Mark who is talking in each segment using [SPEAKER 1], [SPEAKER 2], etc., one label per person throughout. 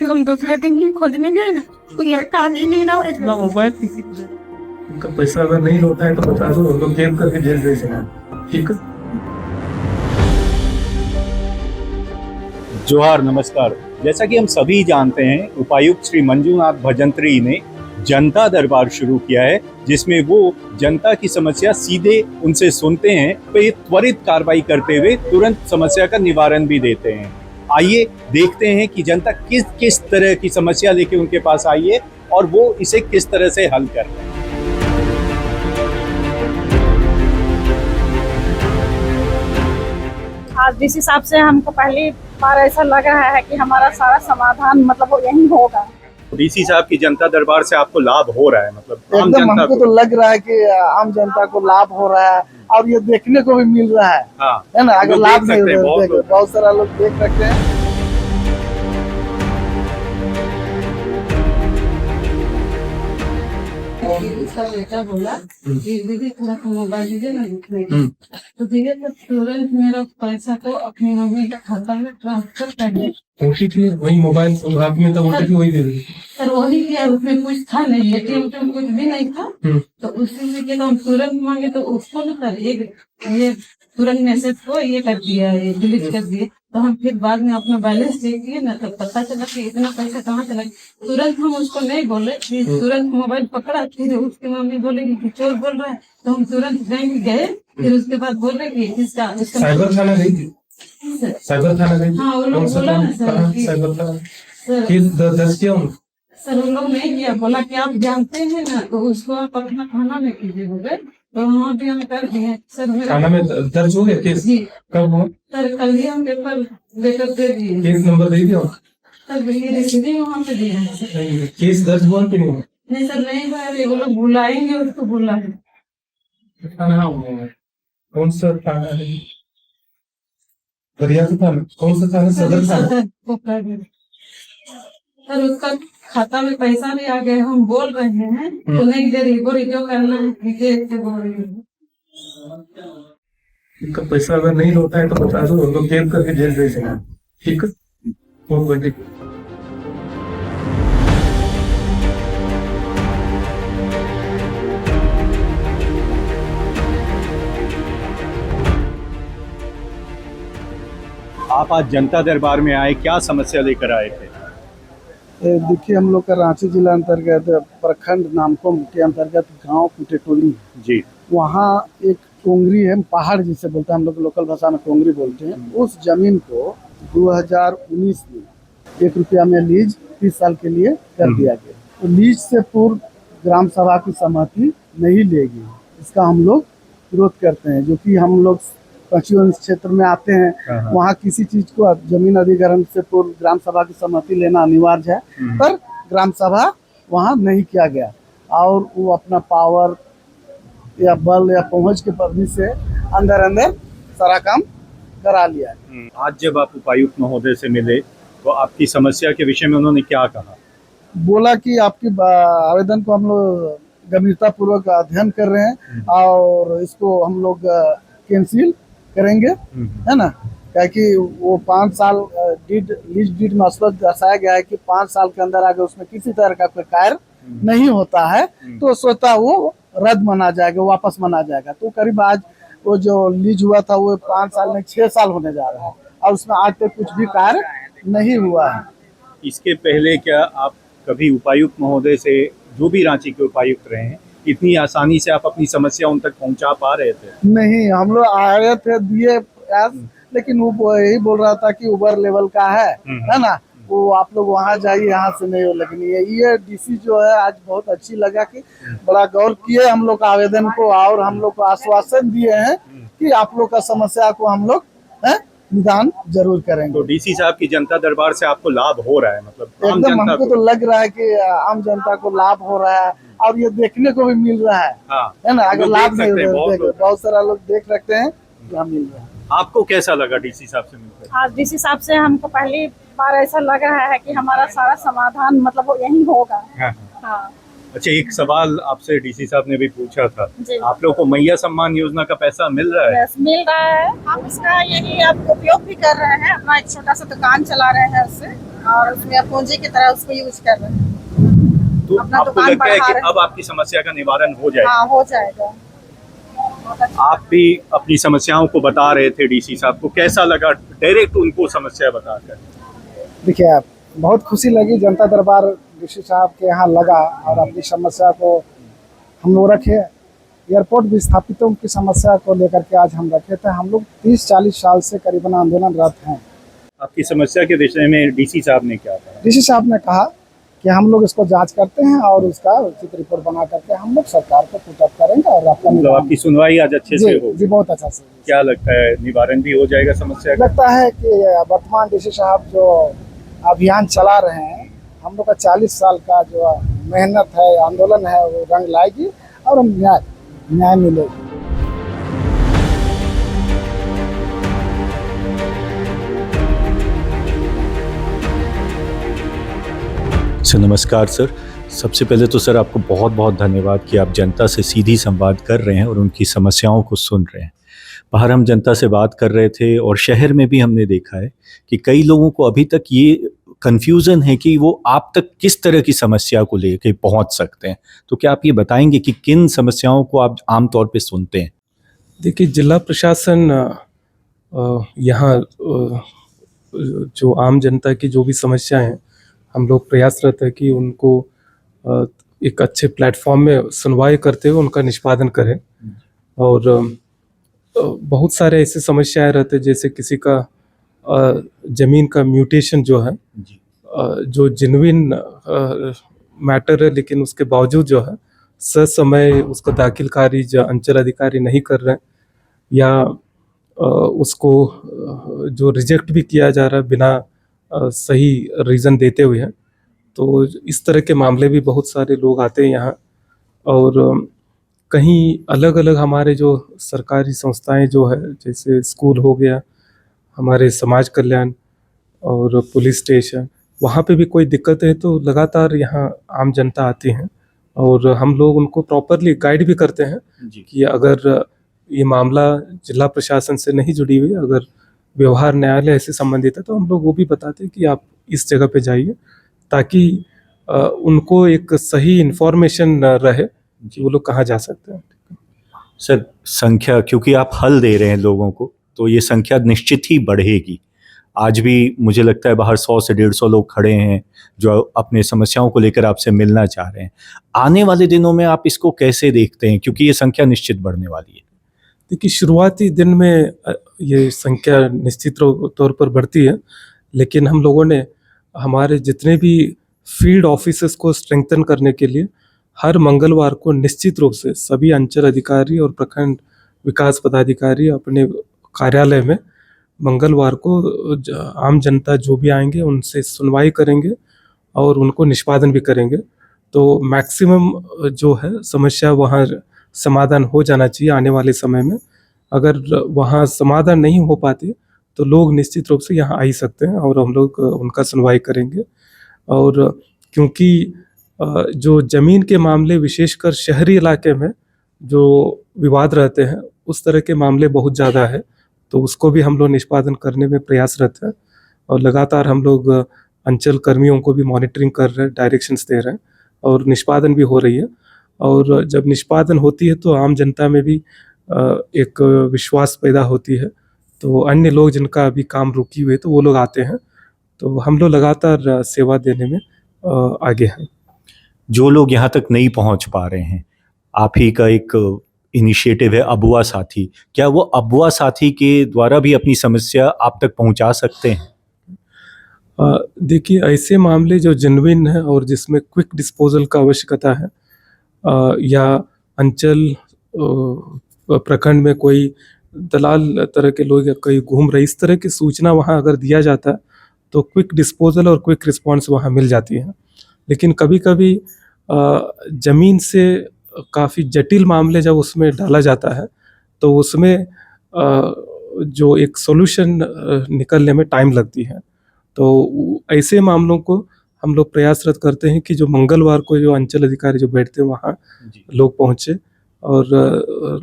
[SPEAKER 1] हम दूसरे दिन ही खोजने गए ना, तो ये काम ही नहीं ना इतना मोबाइल
[SPEAKER 2] उनका पैसा अगर नहीं लौटा है तो बता दो, हम लोग जेल करके जेल भेजेंगे। ठीक है।
[SPEAKER 3] जोहार, नमस्कार। जैसा कि हम सभी जानते हैं, उपायुक्त श्री मंजूनाथ भजंत्री ने जनता दरबार शुरू किया है, जिसमें वो जनता की समस्या सीधे उनसे सुनते हैं, तो त्वरित कार्रवाई करते हुए तुरंत समस्या का निवारण भी देते हैं। आइए देखते हैं कि जनता किस किस तरह की समस्या लेके उनके पास आई है और वो इसे किस तरह से हल कर रहे हैं।
[SPEAKER 4] आज जिस हिसाब से हमको पहली बार ऐसा लग रहा है कि हमारा सारा समाधान मतलब वो यही होगा।
[SPEAKER 3] डीसी साहब की जनता दरबार से आपको लाभ हो रहा है? मतलब आम
[SPEAKER 5] एकदम
[SPEAKER 3] जनता
[SPEAKER 5] हमको तो लग रहा है कि आम जनता को लाभ हो रहा है और ये देखने को भी मिल रहा है।
[SPEAKER 3] हाँ,
[SPEAKER 5] है ना? अगर लाभ नहीं
[SPEAKER 3] हैं,
[SPEAKER 5] बहुत सारा लोग देख सकते हैं।
[SPEAKER 1] इसका बेटा बोला कि दीदी थोड़ा सा मोबाइल दीजिए ना लिखने के, तो दीदी तो तुरंत मेरा पैसा को अपनी मम्मी के खाता में ट्रांसफर कर दिया।
[SPEAKER 2] ओटीपी वही मोबाइल हाथ में था, ओटीपी वही दे दी।
[SPEAKER 1] सर वही किया, उसमें कुछ था नहीं, एटीएम तो कुछ भी नहीं था। तो उसी से किया, हम तुरंत मांगे तो उसको ना सर ये तुरंत मैसेज को ये कर दिया, ये डिलीट कर दिए। तो हम फिर बाद में अपना बैलेंस चेक किए ना, तो पता चला कि इतना पैसा कहाँ चला। तुरंत हम उसको नहीं बोले, तुरंत मोबाइल पकड़ा, फिर उसकी मम्मी बोलेगी कि चोर बोल रहा है, तो हम तुरंत बैंक गए। फिर उसके बाद बोले कि इसका
[SPEAKER 2] साइबर थाना गई थी? साइबर थाना गई?
[SPEAKER 1] हाँ, वो लोग बोला ना सर कि
[SPEAKER 2] साइबर थाना
[SPEAKER 1] सर
[SPEAKER 2] दर्ज किया उन्होंने?
[SPEAKER 1] सर वो लोग नहीं किया, बोला कि आप जानते हैं ना, तो उसको आप अपना थाना में कीजिए। हो गए तो वहाँ भी हम कर दिए सर। मेरा
[SPEAKER 2] थाना में दर्ज हो गया केस?
[SPEAKER 1] जी
[SPEAKER 2] कब हुआ?
[SPEAKER 1] सर कल ही हम पेपर लेकर दे दिए।
[SPEAKER 2] केस नंबर दे दिया?
[SPEAKER 1] सर ये रिसीविंग वहाँ पे दिया है सर।
[SPEAKER 2] नहीं, केस दर्ज हुआ कि नहीं हुआ?
[SPEAKER 1] नहीं सर नहीं हुआ है, वो लोग बुलाएंगे, उसको बुला है।
[SPEAKER 2] थाना हुआ है? कौन सा थाना है? दरिया का थाना? कौन सा थाना? सदर थाना?
[SPEAKER 1] सर उसका खाता में पैसा भी आ गया, हम बोल रहे हैं तो नहीं दे रही, बोली जो करना है कीजिए बोल रही है।
[SPEAKER 2] उनका पैसा अगर नहीं लौटा है तो बता दो, हम लोग जेल करके जेल भेजेंगे। ठीक है। बहुत बढ़िया।
[SPEAKER 3] आप आज जनता दरबार में आए, क्या समस्या लेकर आए थे?
[SPEAKER 5] देखिए, हम लोग का रांची जिला अंतर्गत प्रखंड नामकुम के अंतर्गत गांव कुटेटोली
[SPEAKER 3] जी,
[SPEAKER 5] वहाँ एक टोंगरी है, पहाड़ जिसे बोलते हैं हम लोग लोकल भाषा में टोंगरी बोलते हैं। उस जमीन को 2019 में 1 रुपया में लीज 30 साल के लिए कर दिया गया। तो लीज से पूर्व ग्राम सभा की सहमति नहीं लेगी, इसका हम लोग विरोध करते हैं। जो कि हम लोग पश्चिमी क्षेत्र में आते हैं, वहाँ किसी चीज को जमीन अधिग्रहण से पूर्व ग्राम सभा की सहमति लेना अनिवार्य है, पर ग्राम सभा वहाँ नहीं किया गया और वो अपना पावर या बल या पहुंच के पद्धति से अंदर सारा काम करा लिया है।
[SPEAKER 3] आज जब आप उपायुक्त महोदय से मिले तो आपकी समस्या के विषय में उन्होंने क्या कहा?
[SPEAKER 5] बोला कि आपकी आवेदन को हम लोग गंभीरता पूर्वक अध्ययन कर रहे हैं और इसको हम लोग कैंसिल करेंगे, है ना? क्या कि वो 5 साल लीज डीड में स्पष्ट दर्शाया गया है कि 5 साल के अंदर अगर उसमें किसी तरह का कोई कार्य नहीं होता है तो स्वतः वो रद्द माना जाएगा, वापस माना जाएगा। तो करीब आज वो जो लीज हुआ था वो 5 साल में 6 साल होने जा रहा है और उसमें आज तक कुछ भी कार्य नहीं हुआ है।
[SPEAKER 3] इसके पहले क्या आप कभी उपायुक्त महोदय से, जो भी रांची के उपायुक्त रहे हैं, इतनी आसानी से आप अपनी समस्या उन तक पहुंचा पा रहे थे?
[SPEAKER 5] नहीं, हम लोग आए थे, दिए प्रयास, लेकिन वो यही बोल रहा था कि ऊबर लेवल का है ना, वो आप लोग वहाँ जाइए, यहाँ से नहीं हो। लेकिन ये डीसी जो है आज बहुत अच्छी लगा कि बड़ा गौर किए हम लोग का आवेदन को और हम लोग को आश्वासन दिए हैं कि आप लोग का समस्या को हम लोग निदान जरूर करेंगे।
[SPEAKER 3] तो डीसी साहब की जनता दरबार से आपको लाभ हो रहा है? मतलब आम
[SPEAKER 5] एकदम
[SPEAKER 3] जनता
[SPEAKER 5] हमको तो लग रहा है कि आम जनता को लाभ हो रहा है और ये देखने को भी मिल रहा है।
[SPEAKER 3] हाँ,
[SPEAKER 5] है ना? अगर लाभ नहीं
[SPEAKER 3] बहुत
[SPEAKER 5] बहुत सारा लोग देख रखते हैं, यहाँ मिल रहा है।
[SPEAKER 3] आपको कैसा लगा डीसी साहब से मिलकर?
[SPEAKER 4] आज जिस हिसाब से हमको पहली बार ऐसा लग रहा है कि हमारा सारा समाधान मतलब वो यही होगा। हाँ।
[SPEAKER 3] अच्छा, एक सवाल आपसे डीसी साहब ने भी पूछा था,
[SPEAKER 4] जी।
[SPEAKER 3] आप लोग को मैया सम्मान योजना का पैसा मिल रहा है?
[SPEAKER 4] मिल रहा है, हम इसका यही अब उपयोग भी कर रहे हैं, अपना एक छोटा सा दुकान चला रहे हैं उससे। और उसमें पूंजी की तरह उसको यूज कर रहे हैं।
[SPEAKER 3] तो
[SPEAKER 4] अपना
[SPEAKER 3] आपको
[SPEAKER 4] दुकान
[SPEAKER 3] लगता है
[SPEAKER 4] बढ़ा
[SPEAKER 3] कि
[SPEAKER 4] रहे हैं।
[SPEAKER 3] अब आपकी समस्या का निवारण हो जाएगा?
[SPEAKER 4] हाँ, हो जाएगा। बहुत अच्छा।
[SPEAKER 3] आप भी अपनी समस्याओं को बता रहे थे डीसी साहब को, कैसा लगा डायरेक्ट उनको समस्या बताकर?
[SPEAKER 5] देखिए, बहुत खुशी लगी, जनता दरबार डीसी साहब के यहाँ लगा और अपनी समस्या को हम लोग रखे। एयरपोर्ट विस्थापितों की समस्या को लेकर के आज हम रखे थे। हम लोग 30-40 साल से करीबन आंदोलनरत हैं।
[SPEAKER 3] आपकी समस्या के विषय में डीसी साहब ने क्या कहा?
[SPEAKER 5] डीसी साहब ने कहा कि हम लोग इसको जांच करते हैं और उसका उचित रिपोर्ट बना करके हम लोग सरकार को पुटअप करेंगे और आपका
[SPEAKER 3] मतलब आपकी सुनवाई आज अच्छे से हो?
[SPEAKER 5] जी, बहुत अच्छा से।
[SPEAKER 3] क्या लगता है, निवारण भी हो जाएगा समस्या का?
[SPEAKER 5] लगता है कि वर्तमान डीसी साहब जो अभियान चला रहे हैं, हम लोग का 40 साल का जो मेहनत है, आंदोलन है, वो रंग लाएगी और हम न्याय मिलेगी।
[SPEAKER 3] सर नमस्कार सर। सबसे पहले तो सर आपको बहुत बहुत धन्यवाद कि आप जनता से सीधी संवाद कर रहे हैं और उनकी समस्याओं को सुन रहे हैं। बाहर हम जनता से बात कर रहे थे और शहर में भी हमने देखा है कि कई लोगों को अभी तक ये कन्फ्यूज़न है कि वो आप तक किस तरह की समस्या को लेके पहुंच सकते हैं। तो क्या आप ये बताएंगे कि किन समस्याओं को आप आमतौर पे सुनते हैं?
[SPEAKER 2] देखिए, जिला प्रशासन यहाँ जो आम जनता की जो भी समस्याएं हैं, हम लोग प्रयासरत है कि उनको एक अच्छे प्लेटफॉर्म में सुनवाई करते हुए उनका निष्पादन करें। और बहुत सारे ऐसे समस्याएं रहते हैं, जैसे किसी का ज़मीन का म्यूटेशन जो है, जो जेन्युइन मैटर है, लेकिन उसके बावजूद जो है ससमय उसको दाखिल खारिज अंचल अधिकारी नहीं कर रहे हैं, या उसको जो रिजेक्ट भी किया जा रहा है बिना सही रीज़न देते हुए हैं। तो इस तरह के मामले भी बहुत सारे लोग आते हैं यहाँ। और कहीं अलग अलग हमारे जो सरकारी संस्थाएं जो है, जैसे स्कूल हो गया, हमारे समाज कल्याण और पुलिस स्टेशन, वहाँ पे भी कोई दिक्कत है तो लगातार यहाँ आम जनता आती हैं और हम लोग उनको प्रॉपरली गाइड भी करते हैं कि अगर ये मामला जिला प्रशासन से नहीं जुड़ी हुई, अगर व्यवहार न्यायालय से संबंधित है, तो हम लोग वो भी बताते हैं कि आप इस जगह पे जाइए, ताकि उनको एक सही इन्फॉर्मेशन रहे कि वो लोग कहाँ जा सकते हैं।
[SPEAKER 3] सर संख्या, क्योंकि आप हल दे रहे हैं लोगों को, तो ये संख्या निश्चित ही बढ़ेगी। आज भी मुझे लगता है बाहर 100 से 150 लोग खड़े हैं जो अपने समस्याओं को लेकर आपसे मिलना चाह रहे हैं। आने वाले दिनों में आप इसको कैसे देखते हैं, क्योंकि ये संख्या निश्चित बढ़ने वाली है?
[SPEAKER 2] देखिए, शुरुआती दिन में ये संख्या निश्चित तौर पर बढ़ती है, लेकिन हम लोगों ने हमारे जितने भी फील्ड ऑफिसेस को स्ट्रेंथन करने के लिए हर मंगलवार को निश्चित रूप से सभी अंचल अधिकारी और प्रखंड विकास पदाधिकारी अपने कार्यालय में मंगलवार को आम जनता जो भी आएंगे उनसे सुनवाई करेंगे और उनको निष्पादन भी करेंगे। तो मैक्सिमम जो है समस्या वहाँ समाधान हो जाना चाहिए आने वाले समय में। अगर वहाँ समाधान नहीं हो पाती तो लोग निश्चित रूप से यहाँ आ ही सकते हैं और हम लोग उनका सुनवाई करेंगे। और क्योंकि जो ज़मीन के मामले विशेषकर शहरी इलाके में जो विवाद रहते हैं, उस तरह के मामले बहुत ज़्यादा है, तो उसको भी हम लोग निष्पादन करने में प्रयासरत हैं। और लगातार हम लोग अंचल कर्मियों को भी मॉनिटरिंग कर रहे हैं, डायरेक्शंस दे रहे हैं और निष्पादन भी हो रही है। और जब निष्पादन होती है तो आम जनता में भी एक विश्वास पैदा होती है, तो अन्य लोग जिनका अभी काम रुकी हुई है तो वो लोग आते हैं। तो हम लोग लगातार सेवा देने में आगे हैं।
[SPEAKER 3] जो लोग यहाँ तक नहीं पहुँच पा रहे हैं, आप ही का एक इनिशिएटिव है अबुआ साथी, क्या वो अबुआ साथी के द्वारा भी अपनी समस्या आप तक पहुँचा सकते हैं?
[SPEAKER 2] देखिए, ऐसे मामले जो जेन्युइन है और जिसमें क्विक डिस्पोजल का आवश्यकता है, या अंचल प्रखंड में कोई दलाल तरह के लोग या कोई घूम रहे, इस तरह की सूचना वहाँ अगर दिया जाता है तो क्विक डिस्पोजल और क्विक रिस्पांस वहाँ मिल जाती है। लेकिन कभी कभी ज़मीन से काफ़ी जटिल मामले जब उसमें डाला जाता है तो उसमें जो एक सॉल्यूशन निकलने में टाइम लगती है। तो ऐसे मामलों को हम लोग प्रयासरत करते हैं कि जो मंगलवार को जो अंचल अधिकारी जो बैठते हैं वहाँ लोग पहुँचे, और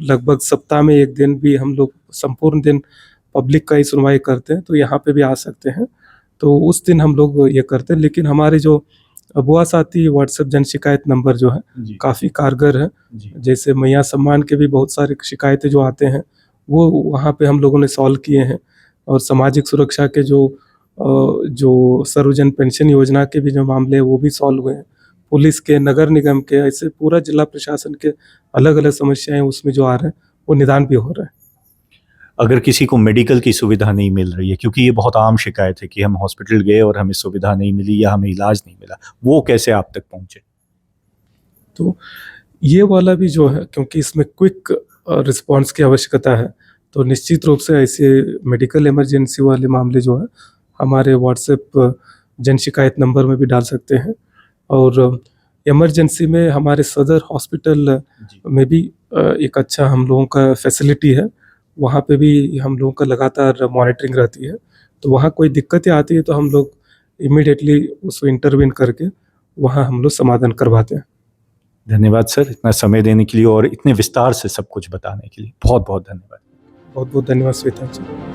[SPEAKER 2] लगभग सप्ताह में एक दिन भी हम लोग संपूर्ण दिन पब्लिक का ही सुनवाई करते हैं, तो यहाँ पे भी आ सकते हैं। तो उस दिन हम लोग ये करते हैं। लेकिन हमारे जो बुआ साथी व्हाट्सएप जन शिकायत नंबर जो है
[SPEAKER 3] जी
[SPEAKER 2] काफ़ी कारगर है।
[SPEAKER 3] जी
[SPEAKER 2] जैसे मैया सम्मान के भी बहुत सारे शिकायतें जो आते हैं वो वहाँ पे हम लोगों ने सॉल्व किए हैं। और सामाजिक सुरक्षा के जो सर्वजन पेंशन योजना के भी जो मामले हैं वो भी सॉल्व हुए हैं। पुलिस के, नगर निगम के, ऐसे पूरा जिला प्रशासन के अलग अलग समस्याएं उसमें जो आ रहे हैं वो निदान भी हो रहा है।
[SPEAKER 3] अगर किसी को मेडिकल की सुविधा नहीं मिल रही है, क्योंकि ये बहुत आम शिकायत है कि हम हॉस्पिटल गए और हमें सुविधा नहीं मिली या हमें इलाज नहीं मिला, वो कैसे आप तक पहुंचे?
[SPEAKER 2] तो ये वाला भी जो है, क्योंकि इसमें क्विक रिस्पांस की आवश्यकता है, तो निश्चित रूप से ऐसे मेडिकल इमरजेंसी वाले मामले जो है हमारे व्हाट्सएप जन शिकायत नंबर में भी डाल सकते हैं। और इमरजेंसी में हमारे सदर हॉस्पिटल
[SPEAKER 3] जी
[SPEAKER 2] में भी एक अच्छा हम लोगों का फैसिलिटी है, वहाँ पे भी हम लोगों का लगातार मॉनिटरिंग रहती है। तो वहाँ कोई दिक्कतें आती है तो हम लोग इमीडिएटली उसको इंटरवीन करके वहाँ हम लोग समाधान करवाते हैं।
[SPEAKER 3] धन्यवाद सर, इतना समय देने के लिए और इतने विस्तार से सब कुछ बताने के लिए बहुत बहुत धन्यवाद।
[SPEAKER 2] बहुत बहुत धन्यवाद श्वेता जी।